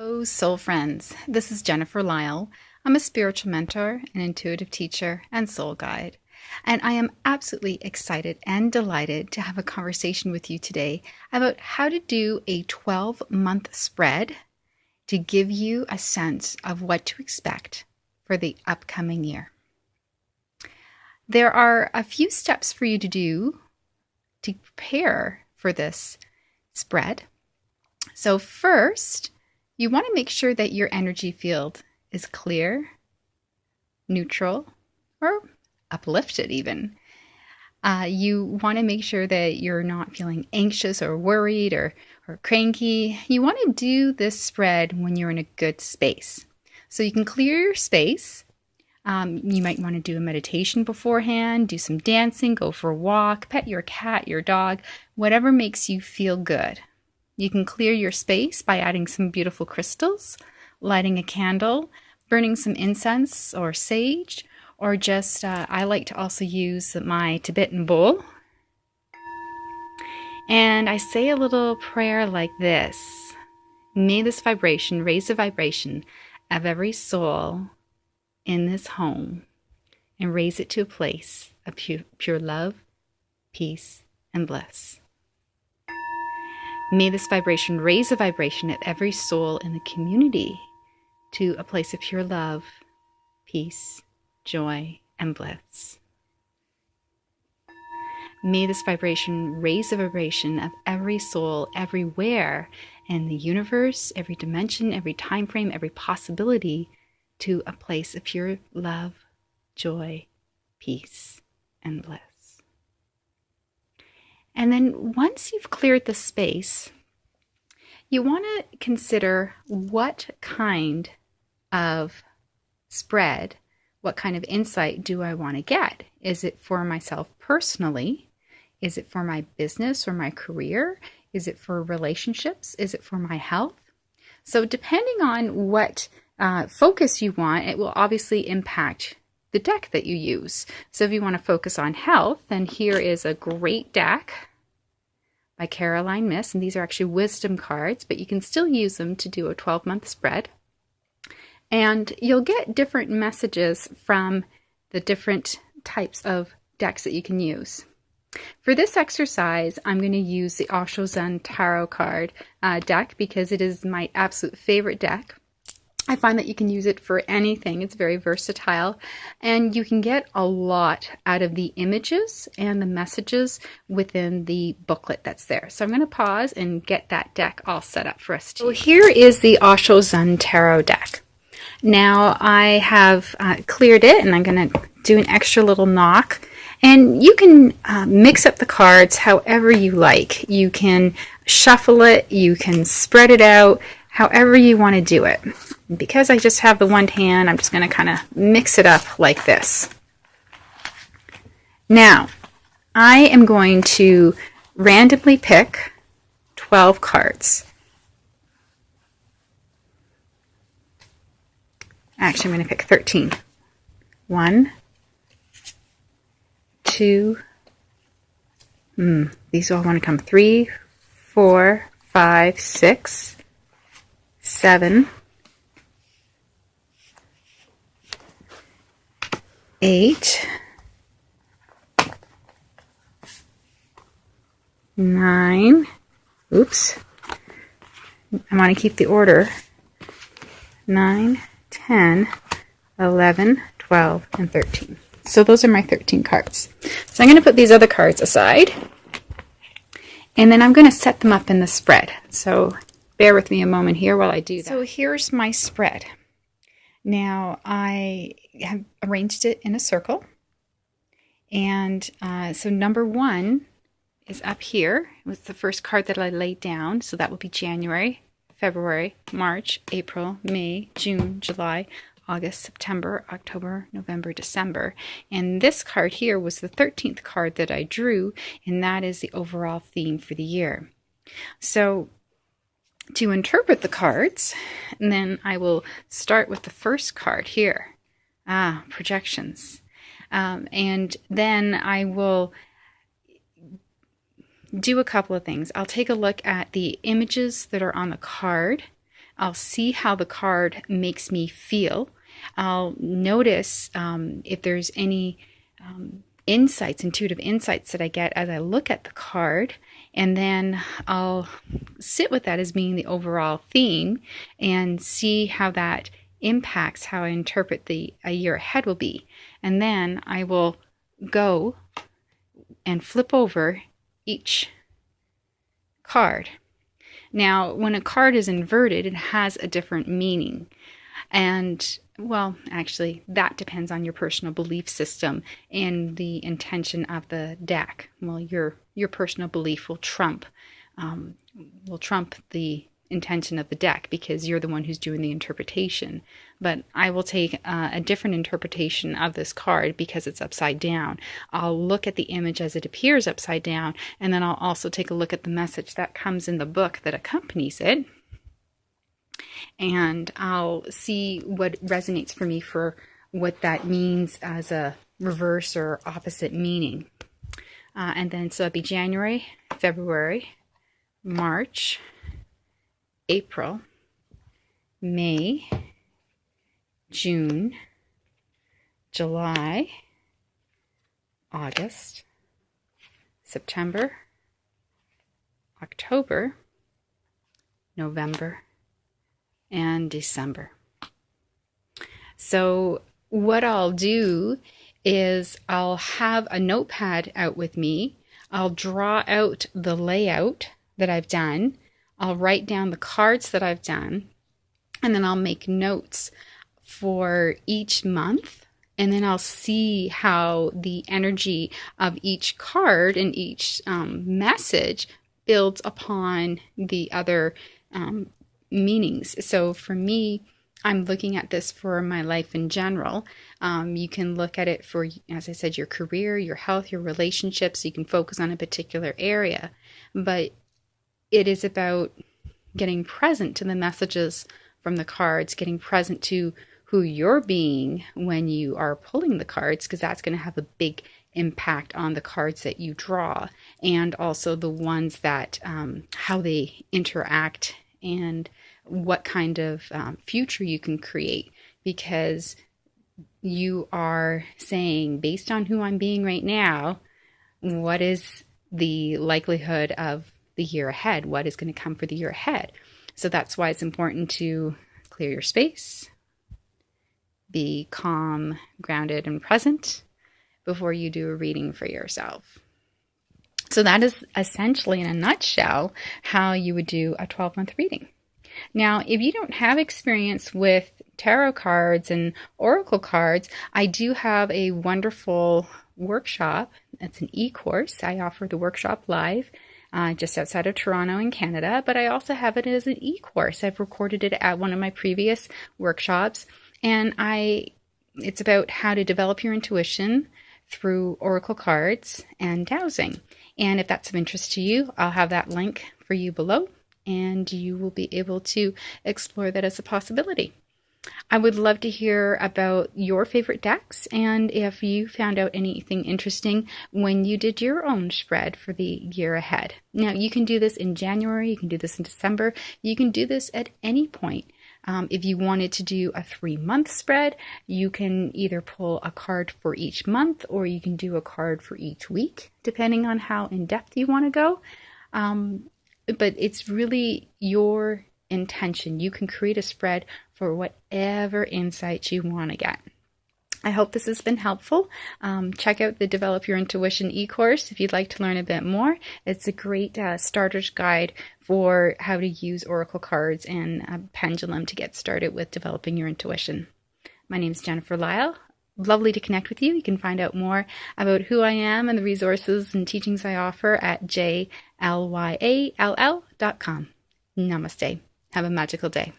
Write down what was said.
Hello, soul friends. This is Jennifer Lyle. I'm a spiritual mentor, an intuitive teacher, and soul guide. And I am absolutely excited and delighted to have a conversation with you today about how to do a 12-month spread to give you a sense of what to expect for the upcoming year. There are a few steps for you to do to prepare for this spread. So first, you want to make sure that your energy field is clear, neutral, or uplifted even. You want to make sure that you're not feeling anxious or worried or cranky. You want to do this spread when you're in a good space. So you can clear your space. You might want to do a meditation beforehand, do some dancing, go for a walk, pet your cat, your dog, whatever makes you feel good. You can clear your space by adding some beautiful crystals, lighting a candle, burning some incense or sage, or just, I like to also use my Tibetan bowl. And I say a little prayer like this: may this vibration raise the vibration of every soul in this home and raise it to a place of pure love, peace, and bliss. May this vibration raise the vibration of every soul in the community to a place of pure love, peace, joy, and bliss. May this vibration raise the vibration of every soul everywhere in the universe, every dimension, every time frame, every possibility to a place of pure love, joy, peace, and bliss. And then once you've cleared the space, you want to consider what kind of spread, what kind of insight do I want to get? Is it for myself personally? Is it for my business or my career? Is it for relationships? Is it for my health? So depending on what focus you want, it will obviously impact the deck that you use. So if you want to focus on health, then here is a great deck by Caroline Miss, and these are actually wisdom cards, but you can still use them to do a 12-month spread. And you'll get different messages from the different types of decks that you can use. For this exercise, I'm going to use the Osho Tarot card deck because it is my absolute favorite deck. I find that you can use it for anything. It's very versatile, and you can get a lot out of the images and the messages within the booklet that's there. So I'm going to pause and get that deck all set up for us. So here is the Osho Tarot deck. Now I have cleared it, and I'm going to do an extra little knock. And you can mix up the cards however you like. You can shuffle it, you can spread it out, however you want to do it. Because I just have the one hand, I'm just going to kind of mix it up like this. Now, I am going to randomly pick 12 cards. Actually, I'm going to pick 13. 1, 2, these all want to come 3, 4, 5, 6, 7, 8, 9, oops, I want to keep the order, 9, 10, 11, 12, and 13. So those are my 13 cards. So I'm going to put these other cards aside, and then I'm going to set them up in the spread. So bear with me a moment here while I do that. So here's my spread. Now I have arranged it in a circle, and so number 1 is up here with the first card that I laid down. So that will be January, February, March, April, May, June, July, August, September, October, November, December. And this card here was the 13th card that I drew, and that is the overall theme for the year. So to interpret the cards, and then I will start with the first card here, projections. And then I will do a couple of things. I'll take a look at the images that are on the card. I'll see how the card makes me feel. I'll notice if there's any intuitive insights that I get as I look at the card. And then I'll sit with that as being the overall theme and see how that impacts how I interpret a year ahead will be. And then I will go and flip over each card. Now, when a card is inverted, it has a different meaning. And, well, actually, that depends on your personal belief system and the intention of the deck. Well, your personal belief will trump the intention of the deck because you're the one who's doing the interpretation. But I will take a different interpretation of this card because it's upside down. I'll look at the image as it appears upside down, and then I'll also take a look at the message that comes in the book that accompanies it. And I'll see what resonates for me for what that means as a reverse or opposite meaning. And then so it'll be January, February, March, April, May, June, July, August, September, October, November, and December. So what I'll do is I'll have a notepad out with me. I'll draw out the layout that I've done. I'll write down the cards that I've done, and then I'll make notes for each month, and then I'll see how the energy of each card and each message builds upon the other meanings. So for me, I'm looking at this for my life in general. You can look at it for, as I said, your career, your health, your relationships. You can focus on a particular area, but it is about getting present to the messages from the cards, getting present to who you're being when you are pulling the cards, because that's going to have a big impact on the cards that you draw, and also the ones that, how they interact and what kind of future you can create, because you are saying, based on who I'm being right now, what is the likelihood of the year ahead? What is going to come for the year ahead? So that's why it's important to clear your space, be calm, grounded, and present before you do a reading for yourself. So that is essentially, in a nutshell, how you would do a 12-month reading. Now, if you don't have experience with tarot cards and oracle cards, I do have a wonderful workshop. It's an e-course. I offer the workshop live just outside of Toronto in Canada, but I also have it as an e-course. I've recorded it at one of my previous workshops, and it's about how to develop your intuition through oracle cards and dowsing. And if that's of interest to you, I'll have that link for you below, and you will be able to explore that as a possibility. I would love to hear about your favorite decks, and if you found out anything interesting when you did your own spread for the year ahead. Now, you can do this in January, you can do this in December, you can do this at any point. If you wanted to do a 3-month spread, you can either pull a card for each month, or you can do a card for each week, depending on how in-depth you want to go. But it's really your intention. You can create a spread for whatever insights you want to get. I hope this has been helpful. Check out the Develop Your Intuition e-course if you'd like to learn a bit more. It's a great starter's guide for how to use oracle cards and a pendulum to get started with developing your intuition. My name is Jennifer Lyle. Lovely to connect with you. You can find out more about who I am and the resources and teachings I offer at jlyall.com. Namaste. Have a magical day.